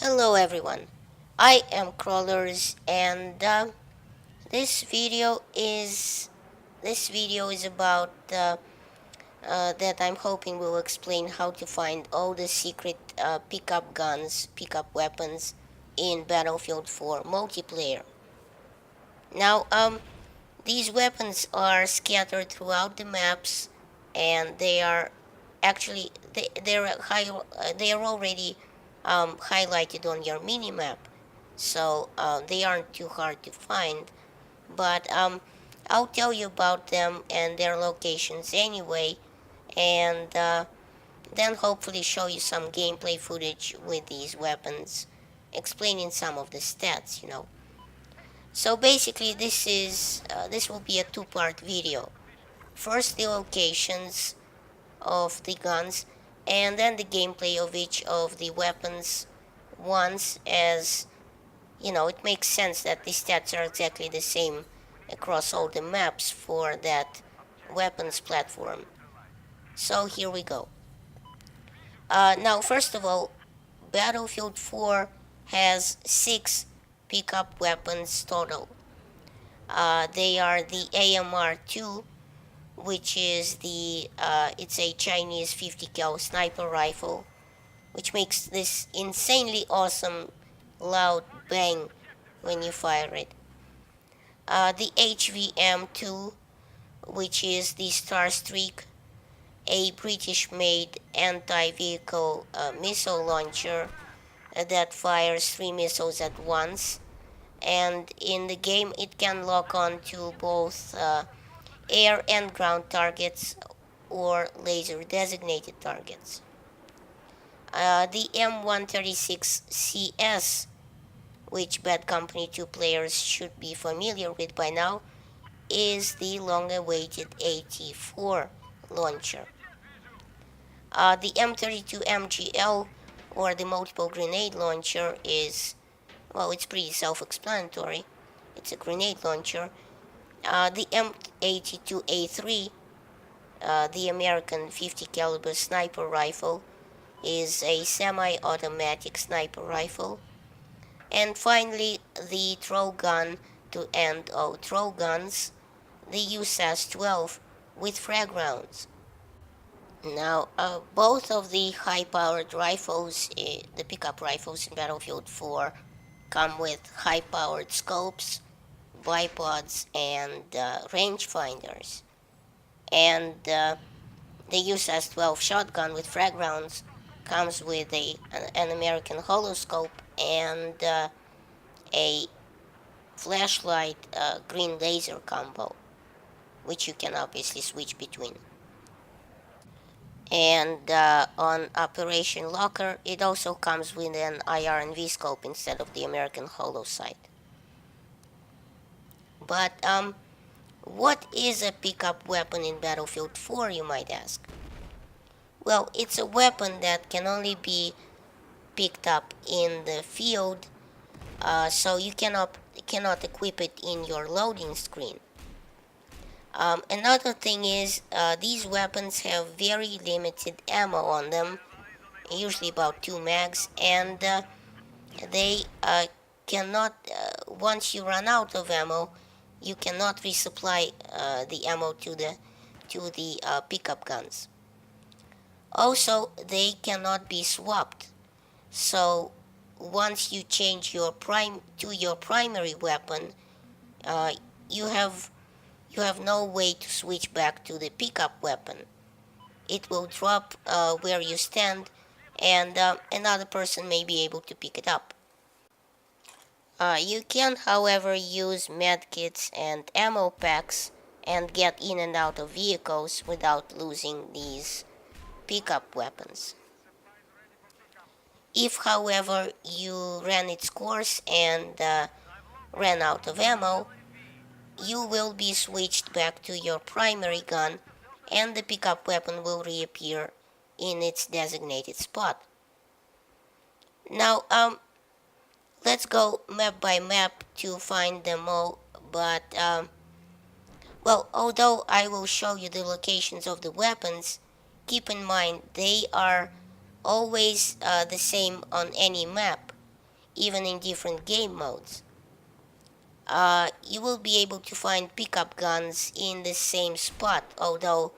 Hello everyone, I am Crawlers and this video is this video is about that I'm hoping will explain how to find all the secret pickup guns, pickup weapons in Battlefield 4 multiplayer. Now these weapons are scattered throughout the maps and they are actually they are already highlighted on your minimap, so they aren't too hard to find. But I'll tell you about them and their locations anyway, and then hopefully show you some gameplay footage with these weapons, explaining some of the stats. So basically, this will be a two-part video. First, the locations of the guns, and then the gameplay of each of the weapons. Once, as it makes sense that the stats are exactly the same across all the maps for that weapons platform. So here we go. Now, first of all, Battlefield 4 has 6 pickup weapons total. They are the AMR-2, which is it's a Chinese 50 cal sniper rifle, which makes this insanely awesome loud bang when you fire it. The HVM-2, which is the Starstreak, a British-made anti-vehicle missile launcher that fires 3 missiles at once, and in the game it can lock on to both air and ground targets or laser designated targets. The M136CS, which Bad Company 2 players should be familiar with by now, is the long-awaited AT4 launcher. The M32 MGL, or the multiple grenade launcher, it's pretty self-explanatory. It's a grenade launcher. The M82A3, the American 50 caliber sniper rifle, is a semi-automatic sniper rifle. And finally, the throw gun to end all throw guns, the USAS-12 with frag rounds. Now, both of the high-powered rifles, the pickup rifles in Battlefield 4, come with high-powered scopes, bipods, and rangefinders. And the USAS-12 shotgun with frag rounds comes with an American holoscope and a flashlight green laser combo, which you can obviously switch between. And on Operation Locker, it also comes with an IR&V scope instead of the American holo sight. But what is a pickup weapon in Battlefield 4, you might ask? Well, it's a weapon that can only be picked up in the field, so you cannot equip it in your loading screen. Another thing is, these weapons have very limited ammo on them, usually about 2 mags, and they cannot, once you run out of ammo, you cannot resupply the ammo to the pickup guns. Also, they cannot be swapped. So once you change your primary weapon, you have no way to switch back to the pickup weapon. It will drop where you stand, and another person may be able to pick it up. You can, however, use medkits and ammo packs and get in and out of vehicles without losing these pickup weapons. If, however, you ran its course and ran out of ammo, you will be switched back to your primary gun and the pickup weapon will reappear in its designated spot. Now, let's go map by map to find them all, but, although I will show you the locations of the weapons, keep in mind they are always the same on any map. even in different game modes. You will be able to find pickup guns in the same spot, although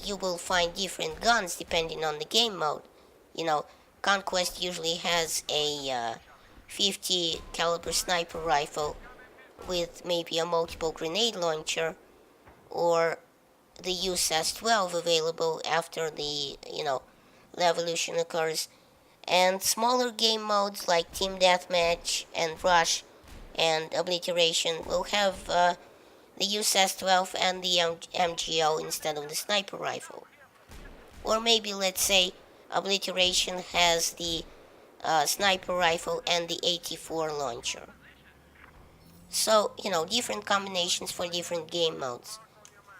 you will find different guns depending on the game mode. You know, Conquest usually has a 50 caliber sniper rifle with maybe a multiple grenade launcher, or the USS-12 available after the revolution occurs, and smaller game modes like Team Deathmatch and Rush and Obliteration will have the USS-12 and the MGO instead of the sniper rifle. Or maybe, let's say, Obliteration has the sniper rifle and the 84 launcher. So, different combinations for different game modes,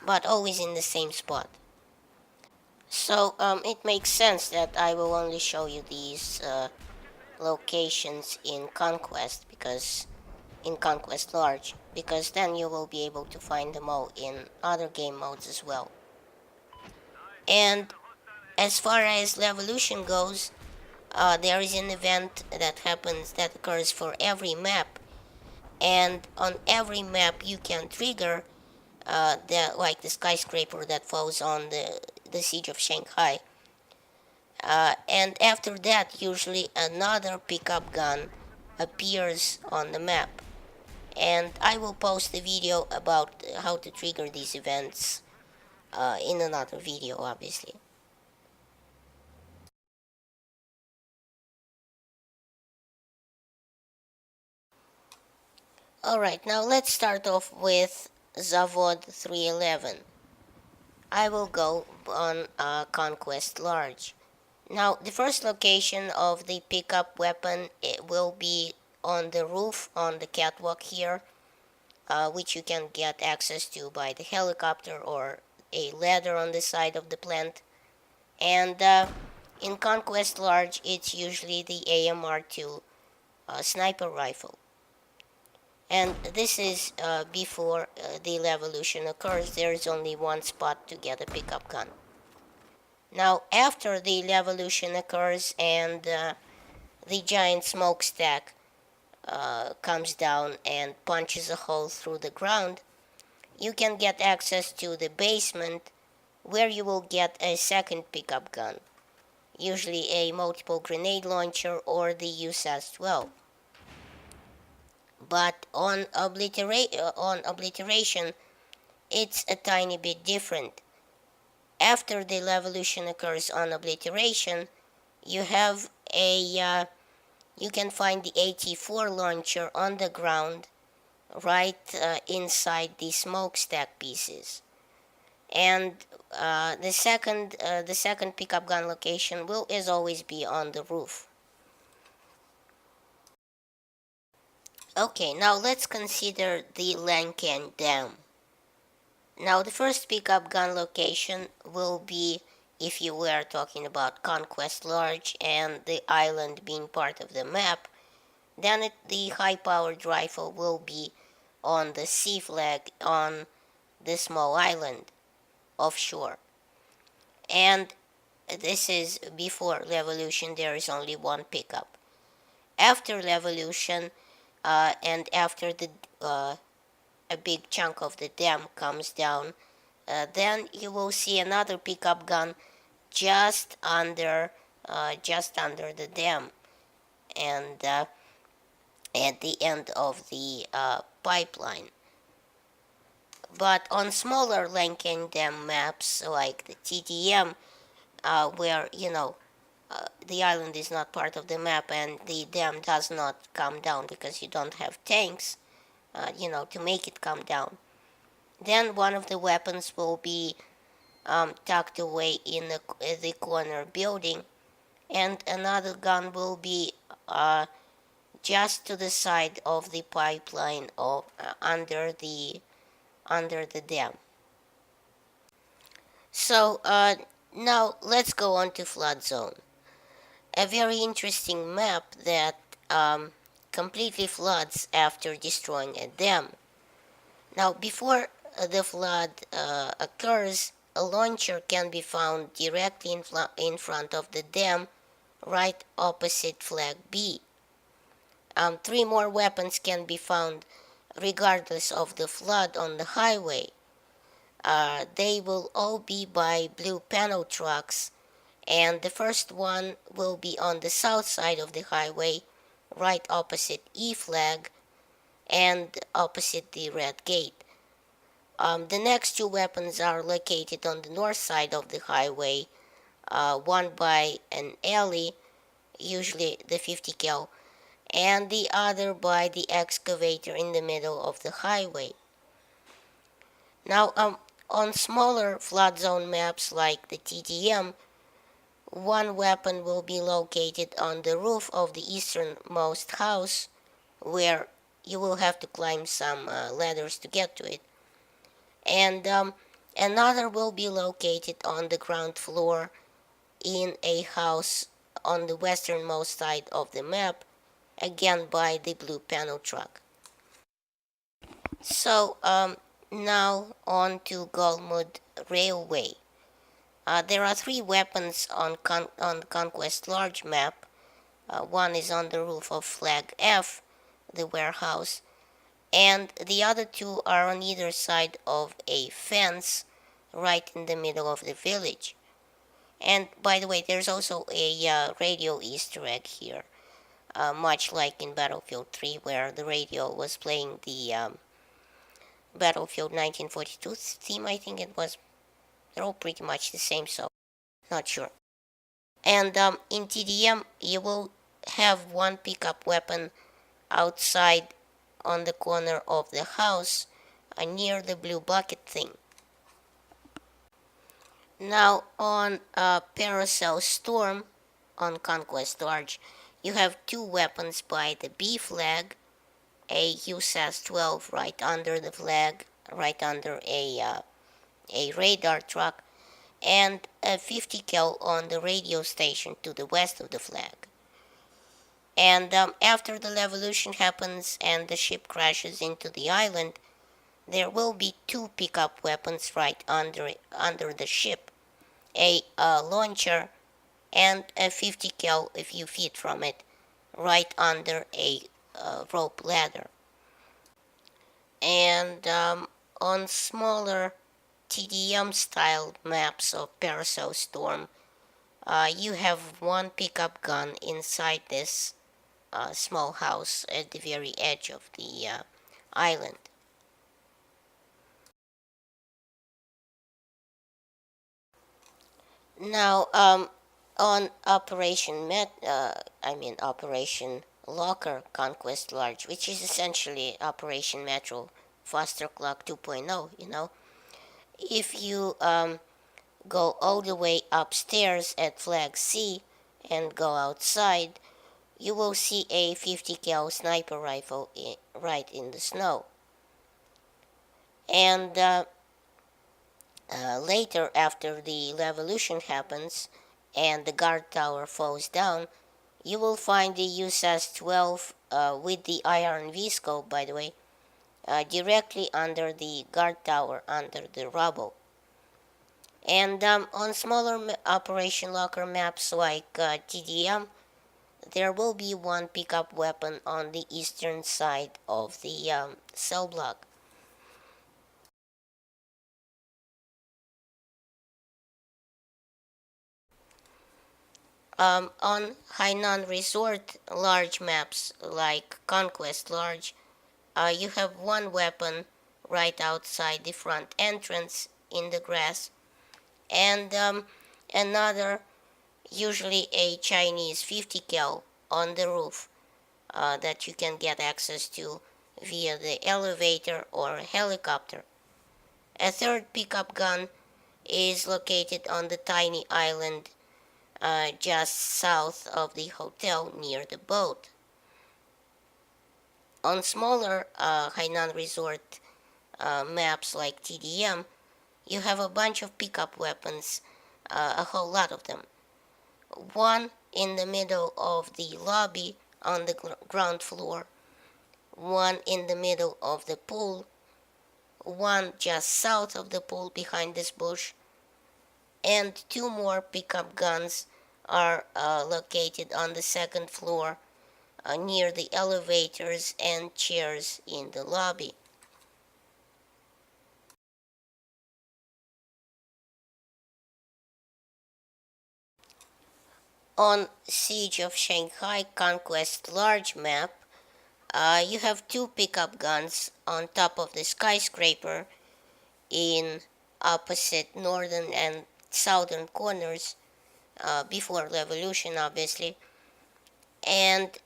but always in the same spot. So, it makes sense that I will only show you these locations in Conquest, because in Conquest Large, because then you will be able to find them all in other game modes as well. And as far as Revolution goes, there is an event that occurs for every map, and on every map you can trigger like the skyscraper that falls on the siege of Shanghai. And after that, usually another pickup gun appears on the map. And I will post a video about how to trigger these events in another video, obviously. Alright, now let's start off with Zavod 311. I will go on Conquest Large. Now, the first location of the pickup weapon, it will be on the roof, on the catwalk here, which you can get access to by the helicopter or a ladder on the side of the plant. And in Conquest Large, it's usually the AMR-2 sniper rifle. And this is before the revolution occurs. There is only one spot to get a pickup gun. Now, after the revolution occurs and the giant smokestack comes down and punches a hole through the ground, you can get access to the basement, where you will get a second pickup gun, usually a multiple grenade launcher or the USS-12. But on Obliteration, it's a tiny bit different. After the revolution occurs on Obliteration, you have you can find the 84 launcher on the ground, right inside the smokestack pieces. And the second pickup gun location will as always be on the roof. Okay, now let's consider the Lankan Dam. Now, the first pickup gun location will be, if you were talking about Conquest Large and the island being part of the map, then the high-powered rifle will be on the sea flag on the small island offshore. And this is before revolution. There is only one pickup. After revolution, and after a big chunk of the dam comes down, then you will see another pickup gun just under the dam, and at the end of the pipeline. But on smaller Lankan Dam maps like the TDM, where the island is not part of the map and the dam does not come down because you don't have tanks, to make it come down, then one of the weapons will be tucked away in the corner building, and another gun will be just to the side of the pipeline under the dam. So now let's go on to Flood Zone, a very interesting map that completely floods after destroying a dam. Now, before the flood occurs, a launcher can be found directly in front of the dam, right opposite flag B. Three more weapons can be found regardless of the flood on the highway. They will all be by blue panel trucks, and the first one will be on the south side of the highway, right opposite E flag and opposite the red gate. The next two weapons are located on the north side of the highway, one by an alley, usually the 50 cal, and the other by the excavator in the middle of the highway. Now, on smaller flood zone maps like the TDM, one weapon will be located on the roof of the easternmost house, where you will have to climb some ladders to get to it. And another will be located on the ground floor in a house on the westernmost side of the map, again by the blue panel truck. So now on to Galmud Railway. There are three weapons on the Conquest large map. One is on the roof of flag F, the warehouse, and the other two are on either side of a fence right in the middle of the village. And by the way, there's also a radio Easter egg here, much like in Battlefield 3, where the radio was playing the Battlefield 1942 theme, I think it was. They're all pretty much the same, so not sure. And in TDM, you will have one pickup weapon outside on the corner of the house near the blue bucket thing. Now on Paracel Storm on Conquest Large, you have two weapons by the B flag, a USAS 12 right under the flag, right under a radar truck, and a 50 cal on the radio station to the west of the flag. And after the revolution happens and the ship crashes into the island, there will be two pickup weapons right under the ship, a launcher and a 50 cal a few feet from it, right under a rope ladder. And on smaller TDM style maps of Paracel Storm, you have one pickup gun inside this small house at the very edge of the island. Now, on Operation Locker Conquest Large, which is essentially Operation Metro Faster Clock 2.0, if you go all the way upstairs at flag C and go outside, you will see a 50 cal sniper rifle right in the snow. And later, after the revolution happens and the guard tower falls down, you will find the USAS 12 with the IRNV scope, by the way, directly under the guard tower, under the rubble. And on smaller Operation Locker maps like TDM, there will be one pickup weapon on the eastern side of the cell block. On Hainan Resort large maps like Conquest Large, you have one weapon right outside the front entrance in the grass, and another, usually a Chinese 50 cal, on the roof that you can get access to via the elevator or helicopter. A third pickup gun is located on the tiny island just south of the hotel near the boat. On smaller Hainan Resort maps like TDM, you have a bunch of pickup weapons, a whole lot of them. One in the middle of the lobby on the ground floor, one in the middle of the pool, one just south of the pool behind this bush, and two more pickup guns are located on the second floor near the elevators and chairs in the lobby. On Siege of Shanghai Conquest large map, you have two pickup guns on top of the skyscraper in opposite northern and southern corners, before revolution obviously, and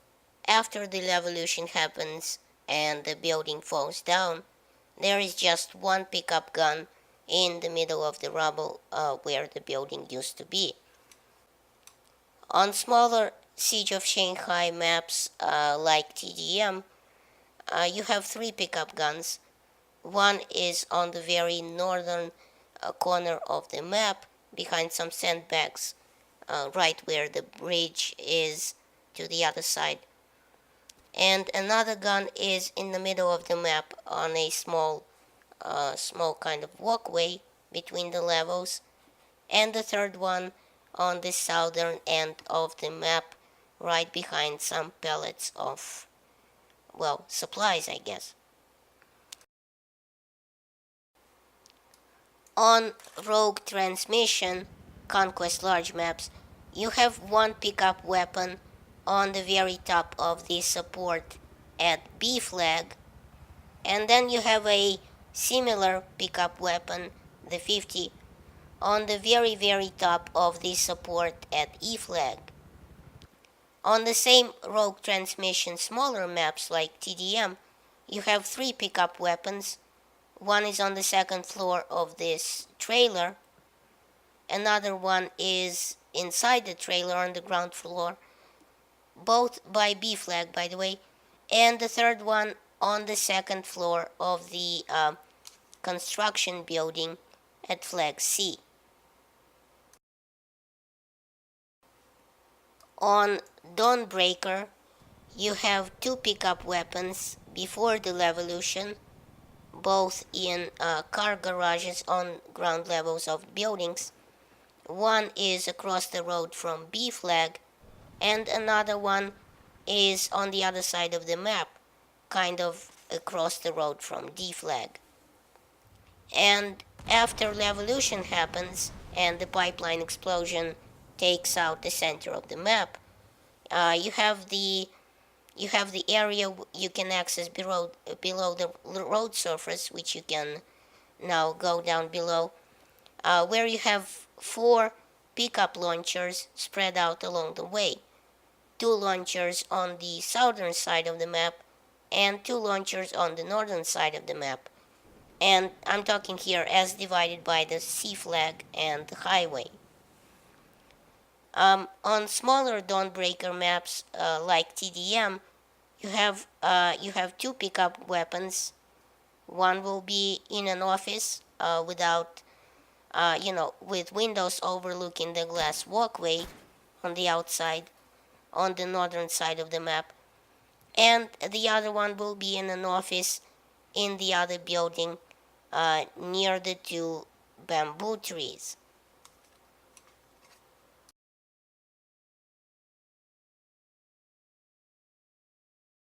after the revolution happens and the building falls down, there is just one pickup gun in the middle of the rubble, where the building used to be. On smaller Siege of Shanghai maps, like TDM, you have three pickup guns. One is on the very northern corner of the map, behind some sandbags, right where the bridge is to the other side. And another gun is in the middle of the map on a small kind of walkway between the levels. And the third one on the southern end of the map, right behind some pallets of, well, supplies, I guess. On Rogue Transmission, Conquest large maps, you have one pickup weapon on the very top of the support at B flag, and then you have a similar pickup weapon, the 50, on the very top of the support at E flag. On the same Rogue Transmission smaller maps like TDM, you have three pickup weapons. One is on the second floor of this trailer, another one is inside the trailer on the ground floor, both by B flag, by the way, and the third one on the second floor of the construction building at flag C. On Dawnbreaker, you have two pickup weapons before the revolution, both in car garages on ground levels of buildings. One is across the road from B flag, and another one is on the other side of the map, kind of across the road from D flag. And after revolution happens and the pipeline explosion takes out the center of the map, you have the area you can access below the road surface, which you can now go down below, where you have four pickup launchers spread out along the way. Two launchers on the southern side of the map and two launchers on the northern side of the map. And I'm talking here as divided by the C flag and the highway. On smaller Dawnbreaker maps, like TDM, you have two pickup weapons. One will be in an office, with windows overlooking the glass walkway on the outside, on the northern side of the map, and the other one will be in an office in the other building, near the two bamboo trees.